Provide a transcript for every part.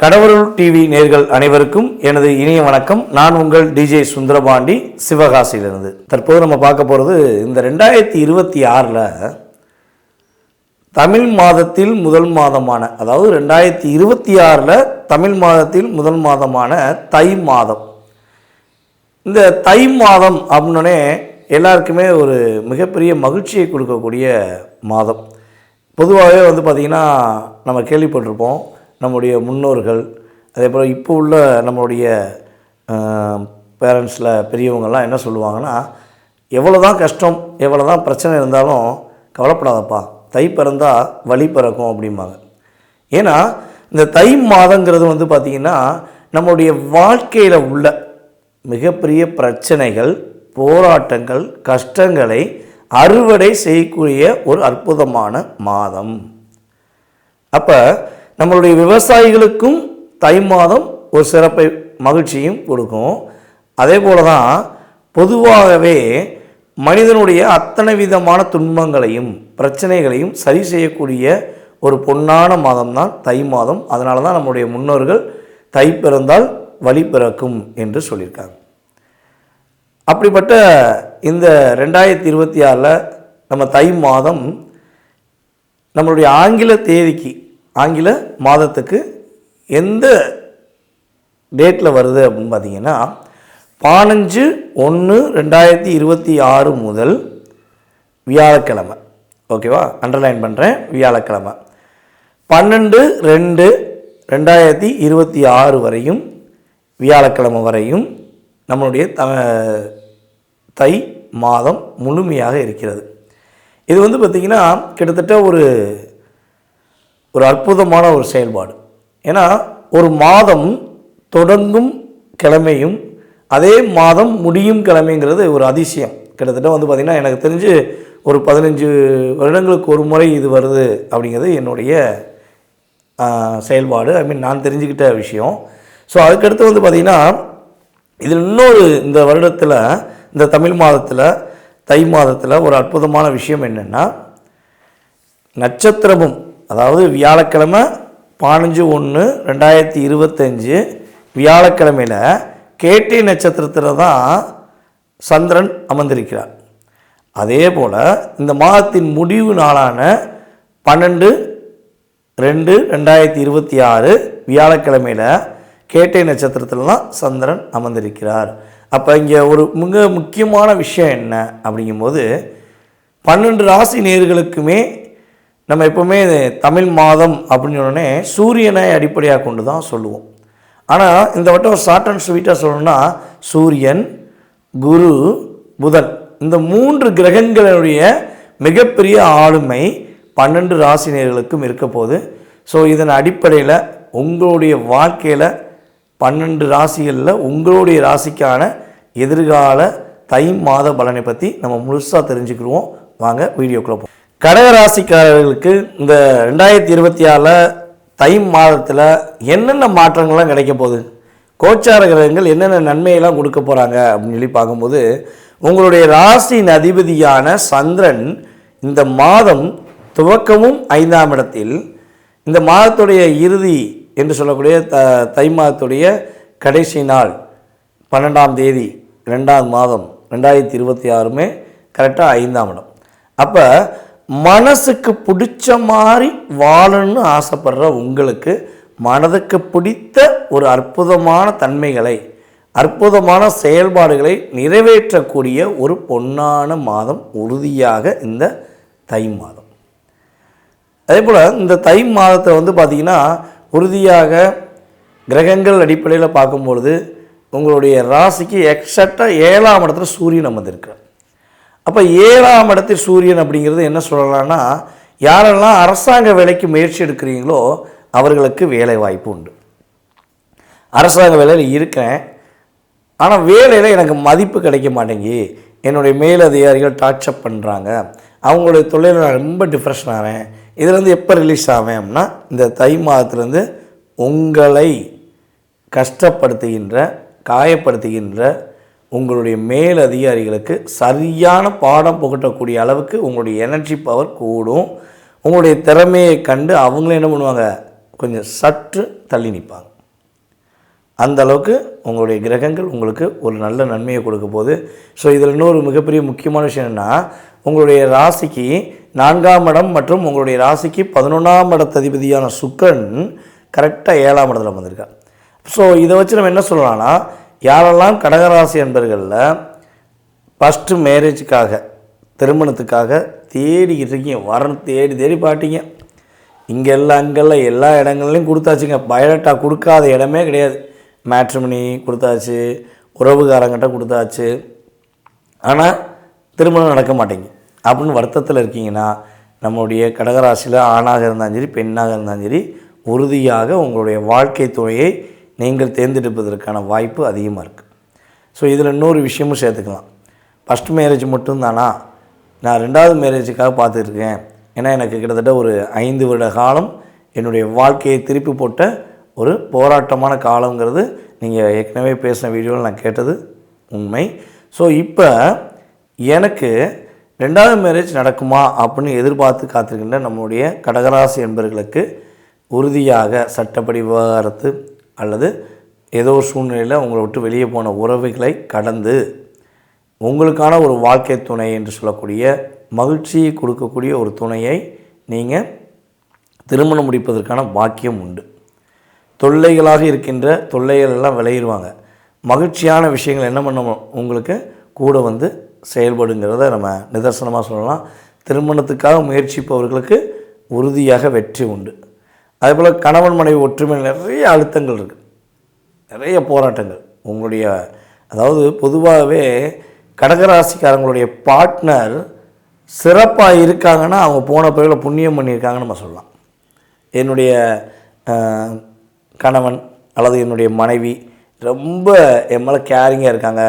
கடவுள் டிவி நேர்கள் அனைவருக்கும் எனது இனிய வணக்கம். நான் உங்கள் டிஜே சுந்தரபாண்டி, சிவகாசியிலிருந்து. தற்போது நம்ம பார்க்க போகிறது இந்த 2026 தமிழ் மாதத்தில் முதல் மாதமான, அதாவது 2026 தமிழ் மாதத்தில் முதல் மாதமான தை மாதம். இந்த தை மாதம் அப்படின்னே எல்லாருக்குமே ஒரு மிகப்பெரிய மகிழ்ச்சியை கொடுக்கக்கூடிய மாதம். பொதுவாகவே பார்த்திங்கன்னா நம்ம கேள்விப்பட்டிருப்போம், நம்முடைய முன்னோர்கள், அதே போல் இப்போ உள்ள நம்மளுடைய பேரண்ட்ஸில் பெரியவங்கள்லாம் என்ன சொல்லுவாங்கன்னா, எவ்வளோ தான் கஷ்டம், எவ்வளோ தான் பிரச்சனை இருந்தாலும் கவலைப்படாதப்பா, தை பிறந்தால் வழி பிறக்கும் அப்படிம்பாங்க. ஏன்னா இந்த தை மாதங்கிறது பார்த்திங்கன்னா நம்மளுடைய வாழ்க்கையில் உள்ள மிகப்பெரிய பிரச்சனைகள், போராட்டங்கள், கஷ்டங்களை அறுவடை செய்யக்கூடிய ஒரு அற்புதமான மாதம். அப்போ நம்மளுடைய விவசாயிகளுக்கும் தை மாதம் ஒரு சிறப்பை, மகிழ்ச்சியும் கொடுக்கும். அதே போல தான் பொதுவாகவே மனிதனுடைய அத்தனை விதமான துன்பங்களையும் பிரச்சனைகளையும் சரி செய்யக்கூடிய ஒரு பொன்னான மாதம் தான் தை மாதம். அதனால தான் நம்முடைய முன்னோர்கள் தை பிறந்தால் வழி பிறக்கும் என்று சொல்லியிருக்காங்க. அப்படிப்பட்ட இந்த 2026 நம்ம தை மாதம் நம்மளுடைய ஆங்கில தேதிக்கு, ஆங்கில மாதத்துக்கு எந்த டேட்டில் வருது அப்படின்னு பார்த்தீங்கன்னா 15/1/2026 முதல் வியாழக்கிழமை. ஓகேவா, அண்டர்லைன் பண்ணுறேன், வியாழக்கிழமை 12/2/2026 வரையும், வியாழக்கிழமை வரையும் நம்மளுடைய தை மாதம் முழுமையாக இருக்கிறது. இது பார்த்திங்கன்னா கிட்டத்தட்ட ஒரு அற்புதமான ஒரு செயல்பாடு. ஏன்னா ஒரு மாதம் தொடங்கும் கிழமையும் அதே மாதம் முடியும் கிழமைங்கிறது ஒரு அதிசயம். கிட்டத்தட்ட பார்த்திங்கன்னா எனக்கு தெரிஞ்சு ஒரு 15 வருடங்களுக்கு ஒரு முறை இது வருது அப்படிங்கிறது என்னுடைய செயல்பாடு. நான் தெரிஞ்சுக்கிட்ட விஷயம். ஸோ அதுக்கடுத்து பார்த்திங்கன்னா இது இன்னொரு இந்த வருடத்தில், இந்த தமிழ் மாதத்தில், தை மாதத்தில் ஒரு அற்புதமான விஷயம் என்னென்னா, நட்சத்திரமும், அதாவது வியாழக்கிழமை 15/1/2025 வியாழக்கிழமையில் கேட்டை நட்சத்திரத்தில் தான் சந்திரன் அமர்ந்திருக்கிறார். அதே போல் இந்த மாதத்தின் முடிவு நாளான 12/2/2026 வியாழக்கிழமையில் கேட்டை நட்சத்திரத்தில் தான் சந்திரன் அமர்ந்திருக்கிறார். அப்போ இங்கே ஒரு மிக முக்கியமான விஷயம் என்ன அப்படிங்கும்போது, 12 ராசி நேயர்களுக்குமே நம்ம எப்போவுமே தமிழ் மாதம் அப்படின்னு சொன்னோடனே சூரியனை அடிப்படையாக கொண்டு தான் சொல்லுவோம். ஆனால் இந்த வட்டம் ஒரு ஷார்ட் அண்ட் ஸ்வீட்டாக சொல்லணும்னா சூரியன், குரு, புதன், இந்த 3 கிரகங்களுடைய மிகப்பெரிய ஆளுமை 12 ராசி நேயர்களுக்கும் இருக்க போகுது. ஸோ இதன் அடிப்படையில் உங்களுடைய வாழ்க்கையில் 12 ராசிகளில் உங்களுடைய ராசிக்கான எதிர்கால தை மாத பலனை பற்றி நம்ம முழுசாக தெரிஞ்சுக்கிடுவோம். வாங்க வீடியோக்குள்ளே போவோம். கடக ராசிக்காரர்களுக்கு இந்த 2026 தை மாதத்தில் என்னென்ன மாற்றங்கள்லாம் கிடைக்க போகுது, கோச்சார கிரகங்கள் என்னென்ன நன்மையெல்லாம் கொடுக்க போகிறாங்க அப்படின்னு சொல்லி பார்க்கும்போது, உங்களுடைய ராசியின் அதிபதியான சந்திரன் இந்த மாதம் துவக்கமும் 5ஆம் இடத்தில், இந்த மாதத்துடைய இறுதி என்று சொல்லக்கூடிய தை மாதத்துடைய கடைசி நாள் 12ஆம் தேதி 2ஆம் மாதம் 2026 கரெக்டாக 5ஆம் இடம். அப்போ மனசுக்கு பிடிச்ச மாதிரி வாழணும்னு ஆசைப்படுற உங்களுக்கு மனதுக்கு பிடித்த ஒரு அற்புதமான தன்மைகளை, அற்புதமான செயல்பாடுகளை நிறைவேற்றக்கூடிய ஒரு பொன்னான மாதம் உறுதியாக இந்த தை மாதம். அதே போல் இந்த தை மாதத்தை பார்த்திங்கன்னா உறுதியாக கிரகங்கள் அடிப்படையில் பார்க்கும்பொழுது உங்களுடைய ராசிக்கு எக்ஸாக்டாக 7ஆம் இடத்துல சூரியன் அமர்ந்திருக்கிறார். அப்போ 7ஆம் இடத்தில் சூரியன் அப்படிங்கிறது என்ன சொல்லலாம்னா, யாரெல்லாம் அரசாங்க வேலைக்கு முயற்சி எடுக்கிறீங்களோ அவர்களுக்கு வேலை வாய்ப்பு உண்டு. அரசாங்க வேலையில் இருக்கேன், ஆனால் வேலையில் எனக்கு மதிப்பு கிடைக்க மாட்டேங்கி, என்னுடைய மேலதிகாரிகள் டார்ச்சர் பண்ணுறாங்க, அவங்களுடைய தொழிலில் நான் ரொம்ப டிப்ரெஷன் ஆகிறேன், இதுலேருந்து எப்போ ரிலீஸ் ஆவேன் அப்படின்னா இந்த தை மாதத்துலேருந்து உங்களை கஷ்டப்படுத்துகின்ற, காயப்படுத்துகின்ற உங்களுடைய மேல் அதிகாரிகளுக்கு சரியான பாடம் புகட்டக்கூடிய அளவுக்கு உங்களுடைய எனர்ஜி பவர் கூடும். உங்களுடைய திறமையை கண்டு அவங்களே என்ன பண்ணுவாங்க, கொஞ்சம் சற்று தள்ளி நிற்பாங்க. அந்த அளவுக்கு உங்களுடைய கிரகங்கள் உங்களுக்கு ஒரு நல்ல நன்மையை கொடுக்க போகுது. ஸோ இதில் இன்னொரு மிகப்பெரிய முக்கியமான விஷயம் என்னென்னா, உங்களுடைய ராசிக்கு 4ஆம் இடம் மற்றும் உங்களுடைய ராசிக்கு 11ஆம் இடத்ததிபதியான சுக்கிரன் கரெக்டாக 7ஆம் இடத்துல வந்திருக்கார். ஸோ இதை வச்சு நம்ம என்ன சொல்லலாம்னா, யாரெல்லாம் கடகராசி என்பர்களில் ஃபஸ்ட்டு மேரேஜுக்காக திருமணத்துக்காக தேடிக்கிட்டு இருக்கீங்க, வரணும் தேடி தேடி பாட்டிங்க, இங்கெல்லாம் அங்கெல்லாம் எல்லா இடங்கள்லையும் கொடுத்தாச்சுங்க. பயோடேட்டா கொடுக்காத இடமே கிடையாது. மேட்ரிமனி கொடுத்தாச்சு, உறவுகாரங்கிட்ட கொடுத்தாச்சு, ஆனால் திருமணம் நடக்க மாட்டேங்க அப்படின்னு வருத்தத்தில் இருக்கீங்கன்னா, நம்மளுடைய கடகராசியில் ஆணாக இருந்தாலும் சரி பெண்ணாக இருந்தாலும் சரி உறுதியாக உங்களுடைய வாழ்க்கை துணையை நீங்கள் தேர்ந்தெடுப்பதற்கான வாய்ப்பு அதிகமாக இருக்குது. ஸோ இதில் இன்னொரு விஷயமும் சேர்த்துக்கலாம். ஃபஸ்ட் மேரேஜ் மட்டும்தானா, நான் 2வது மேரேஜுக்காக பார்த்துருக்கேன். ஏன்னா எனக்கு கிட்டத்தட்ட ஒரு 5 வருட காலம் என்னுடைய வாழ்க்கையை திருப்பி போட்ட ஒரு போராட்டமான காலங்கிறது நீங்கள் ஏற்கனவே பேசின வீடியோவில் நான் கேட்டது உண்மை. ஸோ இப்போ எனக்கு 2வது மேரேஜ் நடக்குமா அப்படின்னு எதிர்பார்த்து காத்திருக்கின்ற நம்முடைய கடகராசி என்பவர்களுக்கு உறுதியாக சட்டப்படி விவகாரத்து அல்லது ஏதோ ஒரு சூழ்நிலையில் உங்களை விட்டு வெளியே போன உறவுகளை கடந்து உங்களுக்கான ஒரு வாழ்க்கை துணை என்று சொல்லக்கூடிய மகிழ்ச்சியை கொடுக்கக்கூடிய ஒரு துணையை நீங்கள் திருமணம் முடிப்பதற்கான பாக்கியம் உண்டு. தொல்லைகளாக இருக்கின்ற தொல்லைகள் எல்லாம் விளையிடுவாங்க. மகிழ்ச்சியான விஷயங்கள் என்ன பண்ண உங்களுக்கு கூட வந்து செயல்படுங்கிறத நம்ம நிதர்சனமாக சொல்லலாம். திருமணத்துக்காக முயற்சிப்பவர்களுக்கு உறுதியாக வெற்றி உண்டு. அதேபோல் கணவன் மனைவி ஒற்றுமையில் நிறைய அழுத்தங்கள் இருக்குது, நிறைய போராட்டங்கள். உங்களுடைய அதாவது பொதுவாகவே கடகராசிக்காரங்களுடைய பார்ட்னர் சிறப்பாக இருக்காங்கன்னா அவங்க போன பிறகு புண்ணியம் பண்ணியிருக்காங்கன்னு நம்ம சொல்லலாம். என்னுடைய கணவன் அல்லது என்னுடைய மனைவி ரொம்ப என் மேலே கேரிங்காக இருக்காங்க,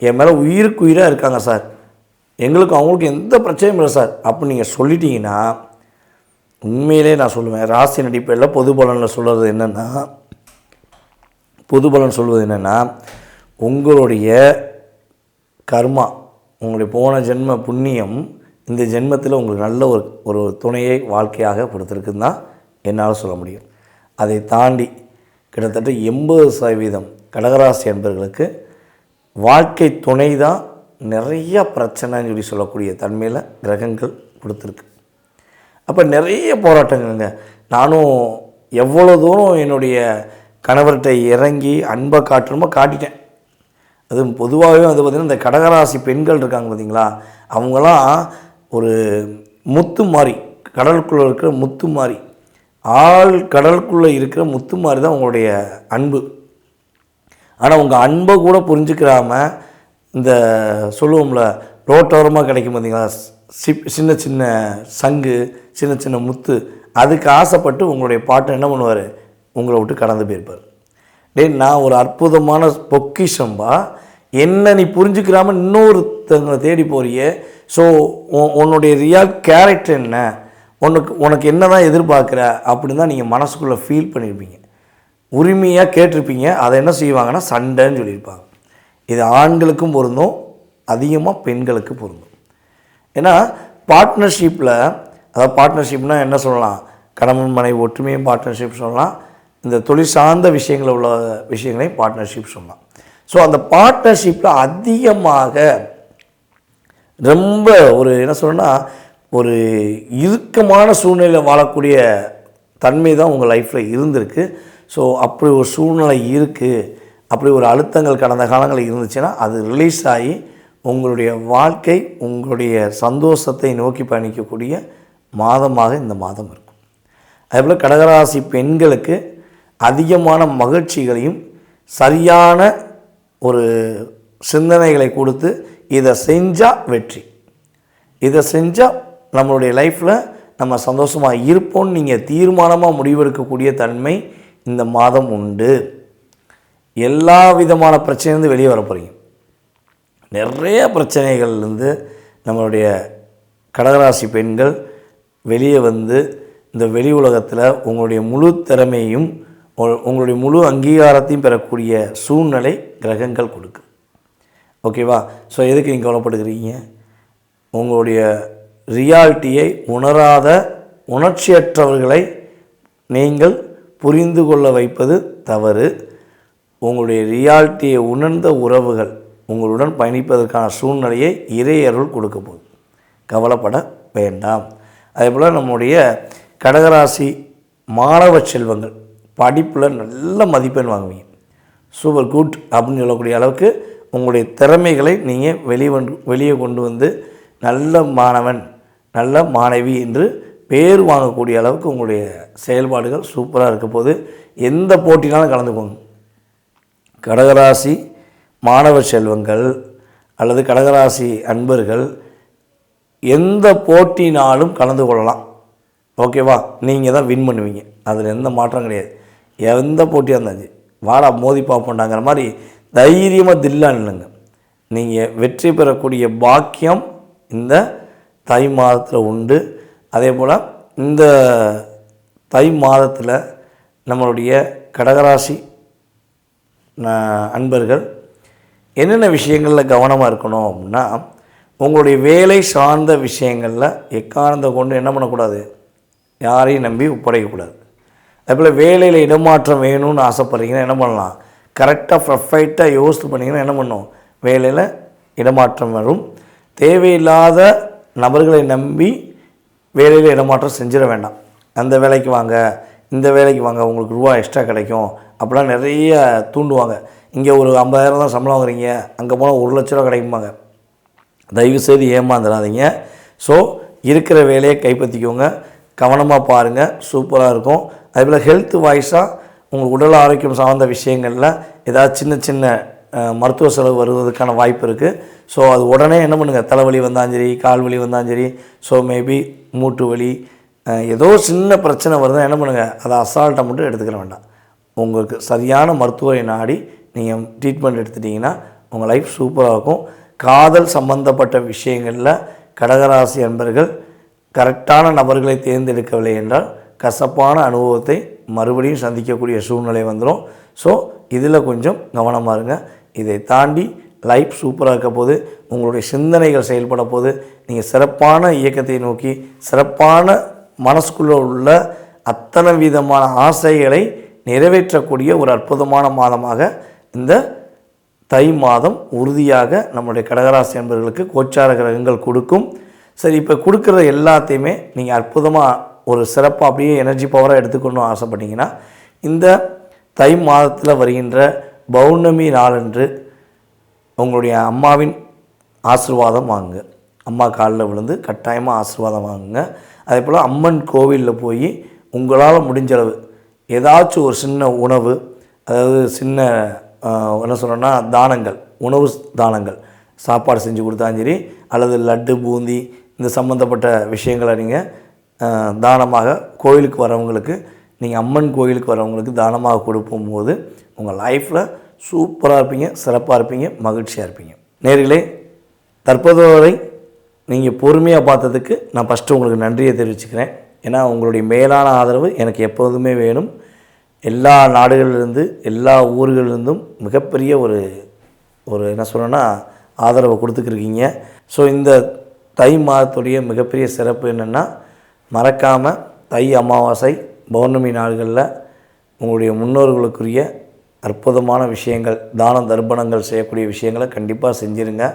என் மேலே உயிருக்கு உயிராக இருக்காங்க சார், எங்களுக்கு அவங்களுக்கு எந்த பிரச்சனையும் இல்லை சார் அப்படின்னு நீங்கள் சொல்லிட்டீங்கன்னா, உண்மையிலே நான் சொல்லுவேன், ராசி அடிப்படையில் பொது பலனில் சொல்கிறது என்னென்னா, பொது பலன் சொல்வது என்னென்னா, உங்களுடைய கர்மா, உங்களுடைய போன ஜென்ம புண்ணியம் இந்த ஜென்மத்தில் உங்களுக்கு நல்ல ஒரு துணையை வாழ்க்கையாக கொடுத்துருக்குன்னு தான் என்னால் சொல்ல முடியும். அதை தாண்டி கிட்டத்தட்ட 80% கடகராசி என்பவர்களுக்கு வாழ்க்கை துணை தான் நிறைய பிரச்சனைன்னு சொல்லி சொல்லக்கூடிய தன்மையில் கிரகங்கள் கொடுத்துருக்கு. அப்போ நிறைய போராட்டங்கள்ங்க. நானும் எவ்வளோ தூரம் என்னுடைய கணவர்கிட்ட இறங்கி அன்பை காட்டணுமோ காட்டிட்டேன். அதுவும் பொதுவாகவே வந்து பார்த்திங்கன்னா இந்த கடகராசி பெண்கள் இருக்காங்க பார்த்திங்களா, அவங்களாம் ஒரு முத்து மாதிரி, கடலுக்குள்ளே இருக்கிற முத்து மாதிரி, கடலுக்குள்ளே இருக்கிற முத்து மாதிரி தான் உங்களுடைய அன்பு. ஆனால் உங்கள் அன்பை கூட புரிஞ்சுக்கிறாம இந்த சொல்லுவோம்ல ரோட்டோரமாக கிடைக்கும் பார்த்திங்களா, சின்ன சின்ன சங்கு, சின்ன சின்ன முத்து, அதுக்கு ஆசைப்பட்டு உங்களுடைய பாட்டை என்ன பண்ணுவார், உங்களை விட்டு கடந்து போயிருப்பார். நான் ஒரு அற்புதமான பொக்கிஷம்பா, என்ன நீ புரிஞ்சுக்கிறாம இன்னொருத்தங்களை தேடி போறியே. ஸோ உன்னுடைய ரியல் கேரக்டர் என்ன, உனக்கு என்ன தான் எதிர்பார்க்குற அப்படின்னு தான் நீங்கள் மனசுக்குள்ளே ஃபீல் பண்ணியிருப்பீங்க, உரிமையாக கேட்டிருப்பீங்க. அதை என்ன செய்வாங்கன்னா சண்டைன்னு சொல்லியிருப்பாங்க. இது ஆண்களுக்கும் பொருந்தும், அதிகமாக பெண்களுக்கு பொருந்தும். ஏன்னா பார்ட்னர்ஷிப்பில், அதாவது பார்ட்னர்ஷிப்னால் என்ன சொல்லலாம், கணவன் மனைவி ஒற்றுமையும் பார்ட்னர்ஷிப் சொல்லலாம், இந்த தொழில் சார்ந்த விஷயங்களில் உள்ள விஷயங்களையும் பார்ட்னர்ஷிப் சொல்லலாம். ஸோ அந்த பார்ட்னர்ஷிப்பில் அதிகமாக ரொம்ப ஒரு என்ன சொல்லணும்னா ஒரு இறுக்கமான சூழ்நிலையில் வாழக்கூடிய தன்மை தான் உங்கள் லைஃப்பில் இருந்திருக்கு. ஸோ அப்படி ஒரு சூழ்நிலை இருக்குது, அப்படி ஒரு அழுத்தங்கள் கடந்த காலங்களில் இருந்துச்சுன்னா அது ரிலீஸ் ஆகி உங்களுடைய வாழ்க்கை உங்களுடைய சந்தோஷத்தை நோக்கி பயணிக்கக்கூடிய மாதமாக இந்த மாதம் இருக்கும். அதேபோல் கடகராசி பெண்களுக்கு அதிகமான மகிழ்ச்சிகளையும் சரியான ஒரு சிந்தனைகளை கொடுத்து இதை செஞ்சால் வெற்றி, இதை செஞ்சால் நம்மளுடைய லைஃப்பில் நம்ம சந்தோஷமாக இருப்போம்னு நீங்கள் தீர்மானமாக முடிவெடுக்கக்கூடிய தன்மை இந்த மாதம் உண்டு. எல்லா விதமான பிரச்சனையிலேருந்து வெளியே வர போகிறீங்க. நிறைய பிரச்சனைகள்லேருந்து நம்மளுடைய கடகராசி பெண்கள் வெளியே வந்து இந்த வெளி உலகத்தில் உங்களுடைய முழு திறமையும் உங்களுடைய முழு அங்கீகாரத்தையும் பெறக்கூடிய சூழ்நிலை கிரகங்கள் கொடுக்கு. ஓகேவா? ஸோ எதுக்கு நீங்கள் கவலைப்படுகிறீங்க? உங்களுடைய ரியாலிட்டியை உணராத உணர்ச்சியற்றவர்களை நீங்கள் புரிந்து கொள்ள வைப்பது தவறு. உங்களுடைய ரியாலிட்டியை உணர்ந்த உறவுகள் உங்களுடன் பயணிப்பதற்கான சூழ்நிலையை இறையருள் கொடுக்க போகுது. கவலைப்பட வேண்டாம். அதேபோல் நம்முடைய கடகராசி மாணவ செல்வங்கள் படிப்பில் நல்ல மதிப்பெண் வாங்குவீங்க. சூப்பர் குட் அப்படின்னு சொல்லக்கூடிய அளவுக்கு உங்களுடைய திறமைகளை நீங்கள் வெளியே கொண்டு வந்து நல்ல மாணவன் நல்ல மாணவி என்று பேர் வாங்கக்கூடிய அளவுக்கு உங்களுடைய செயல்பாடுகள் சூப்பராக இருக்க போது. எந்த போட்டினாலும் கலந்துக்கோங்க. கடகராசி மாணவ செல்வங்கள் அல்லது கடகராசி அன்பர்கள் எந்த போட்டினாலும் கலந்து கொள்ளலாம். ஓகேவா? நீங்கள் தான் வின் பண்ணுவீங்க. அதில் எந்த மாற்றம் கிடையாது. எந்த போட்டியாக இருந்தாச்சு வாடா மோதி பார்ப்போண்டாங்கிற மாதிரி தைரியமாக தில்லாக நில்லுங்க. நீங்கள் வெற்றி பெறக்கூடிய பாக்கியம் இந்த தை மாதத்தில் உண்டு. அதே போல் இந்த தை மாதத்தில் நம்மளுடைய கடகராசி அன்பர்கள் என்னென்ன விஷயங்களில் கவனமாக இருக்கணும் அப்படின்னா, உங்களுடைய வேலை சார்ந்த விஷயங்களில் எக்காரணத்தை கொண்டு என்ன பண்ணக்கூடாது, யாரையும் நம்பி ஒப்படைக்கக்கூடாது. அதேபோல் வேலையில் இடமாற்றம் வேணும்னு ஆசைப்பட்றீங்கன்னா என்ன பண்ணலாம், கரெக்டாக பர்ஃபெக்டாக யோசித்து பண்ணிங்கன்னா என்ன பண்ணும், வேலையில் இடமாற்றம் வரும். தேவையில்லாத நபர்களை நம்பி வேலையில் இடமாற்றம் செஞ்சிட வேண்டாம். அந்த வேலைக்கு வாங்க, இந்த வேலைக்கு வாங்க, உங்களுக்கு ரூபா எக்ஸ்ட்ரா கிடைக்கும் அப்படிலாம் நிறைய தூண்டுவாங்க. இங்கே ஒரு 50,000 தான் சம்பளம் வாங்குறீங்க, அங்கே போனால் 1 லட்ச ரூபா கிடைக்குமாங்க. தயவுசெய்து ஏமாந்துடாதீங்க. ஸோ இருக்கிற வேலையை கைப்பற்றிக்கோங்க. கவனமாக பாருங்கள், சூப்பராக இருக்கும். அதேபோல் ஹெல்த் வாய்ஸாக உங்கள் உடல் ஆரோக்கியம் சார்ந்த விஷயங்களில் ஏதாவது சின்ன சின்ன மருத்துவ செலவு வருவதற்கான வாய்ப்பு இருக்குது. ஸோ அது உடனே என்ன பண்ணுங்கள், தலைவலி வந்தாலும் சரி, கால் வலி வந்தாலும் சரி, ஸோ மேபி மூட்டு வலி, ஏதோ சின்ன பிரச்சனை வருதுன்னா என்ன பண்ணுங்கள், அதை அசால்ட்டாக மட்டும் எடுத்துக்கிற வேண்டாம். உங்களுக்கு சரியான மருத்துவரை நாடி நீங்கள் ட்ரீட்மெண்ட் எடுத்துட்டிங்கன்னா உங்கள் லைஃப் சூப்பராக இருக்கும். காதல் சம்பந்தப்பட்ட விஷயங்களில் கடகராசி அன்பர்கள் கரெக்டான நபர்களை தேர்ந்தெடுக்கவில்லை என்றால் கசப்பான அனுபவத்தை மறுபடியும் சந்திக்கக்கூடிய சூழ்நிலை வந்துடும். ஸோ இதில் கொஞ்சம் கவனமாக இருங்க. இதை தாண்டி லைஃப் சூப்பராக இருக்க போது, உங்களுடைய சிந்தனைகள் செயல்பட போது, நீங்கள் சிறப்பான இயக்கத்தை நோக்கி சிறப்பான மனசுக்குள்ளே உள்ள அத்தனை விதமான ஆசைகளை நிறைவேற்றக்கூடிய ஒரு அற்புதமான மாதமாக இந்த தை மாதம் உறுதியாக நம்முடைய கடகராசி அன்பர்களுக்கு கோச்சார கிரகங்கள் கொடுக்கும். சரி, இப்போ கொடுக்குற எல்லாத்தையுமே நீங்கள் அற்புதமாக ஒரு சிறப்பாக அப்படியே எனர்ஜி பவராக எடுத்துக்கணும்னு ஆசைப்பட்டீங்கன்னா இந்த தை மாதத்தில் வருகின்ற பௌர்ணமி நாளன்று உங்களுடைய அம்மாவின் ஆசீர்வாதம் வாங்குங்க. அம்மா காலில் விழுந்து கட்டாயமாக ஆசீர்வாதம் வாங்குங்க. அதே போல் அம்மன் கோவிலில் போய் உங்களால் முடிஞ்சளவு ஏதாச்சும் ஒரு சின்ன உணவு, அதாவது சின்ன என்ன சொல்கிறேன்னா தானங்கள், உணவு தானங்கள், சாப்பாடு செஞ்சு கொடுத்தாலும் சரி, அல்லது லட்டு பூந்தி இந்த சம்மந்தப்பட்ட விஷயங்களை நீங்கள் தானமாக கோயிலுக்கு வரவங்களுக்கு, நீங்கள் அம்மன் கோயிலுக்கு வரவங்களுக்கு தானமாக கொடுக்கும்போது உங்கள் லைஃப்பில் சூப்பராக இருப்பீங்க, சிறப்பாக இருப்பீங்க, மகிழ்ச்சியாக இருப்பீங்க. நேர்களே, தற்போது வரை நீங்கள் பொறுமையாக பார்த்ததுக்கு நான் ஃபஸ்ட்டு உங்களுக்கு நன்றியை தெரிவிச்சுக்கிறேன். ஏன்னா உங்களுடைய மேலான ஆதரவு எனக்கு எப்போதுமே வேணும். எல்லா நாடுகளிலிருந்து எல்லா ஊர்களிலிருந்தும் மிகப்பெரிய ஒரு என்ன சொல்லணும்னா ஆதரவை கொடுத்துக்கிருக்கீங்க. ஸோ இந்த தை மாதத்துடைய மிகப்பெரிய சிறப்பு என்னென்னா, மறக்காமல் தை அமாவாசை பௌர்ணமி நாள்களில் உங்களுடைய முன்னோர்களுக்குரிய அற்புதமான விஷயங்கள், தான தர்ப்பணங்கள் செய்யக்கூடிய விஷயங்களை கண்டிப்பாக செஞ்சுருங்க.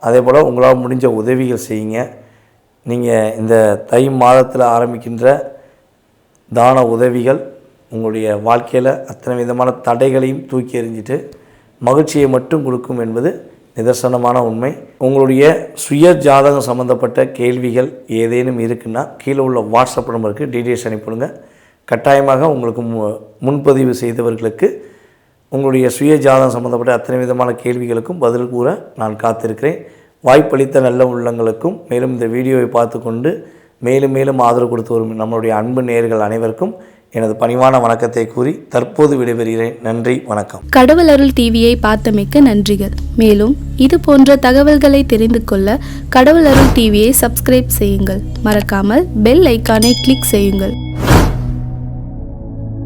அதே போல் உங்களால் முடிஞ்ச உதவிகள் செய்யுங்க. நீங்கள் இந்த தை மாதத்தில் ஆரம்பிக்கின்ற தான உதவிகள் உங்களுடைய வாழ்க்கையில் அத்தனை விதமான தடைகளையும் தூக்கி எறிஞ்சிட்டு மகிழ்ச்சியை மட்டும் கொடுக்கும் என்பது நிதர்சனமான உண்மை. உங்களுடைய சுய ஜாதகம் சம்மந்தப்பட்ட கேள்விகள் ஏதேனும் இருக்குன்னா கீழே உள்ள வாட்ஸ்அப் நம்பருக்கு டீட்டெயில்ஸ் அனுப்பிவிடுங்க. கட்டாயமாக உங்களுக்கு முன்பதிவு செய்தவர்களுக்கு உங்களுடைய சுய ஜாதகம் சம்மந்தப்பட்ட அத்தனை விதமான கேள்விகளுக்கும் பதில் கூற நான் காத்திருக்கிறேன். வாய்ப்பளித்த நல்ல உள்ளங்களுக்கும், மேலும் இந்த வீடியோவை பார்த்து கொண்டு மேலும் மேலும் ஆதரவு கொடுத்து வரும் நம்மளுடைய அன்பு நேயர்கள் அனைவருக்கும் எனது பணிவான வணக்கத்தை கூறி தற்போது விடைபெறுகிறேன். நன்றி, வணக்கம். கடவுள் அருள் டிவியை பார்த்தமைக்க நன்றிகள். மேலும் இது போன்ற தகவல்களை தெரிந்து கொள்ள கடவுள் அருள் டிவியை சப்ஸ்கிரைப் செய்யுங்கள். மறக்காமல் பெல் ஐக்கானை கிளிக் செய்யுங்கள்.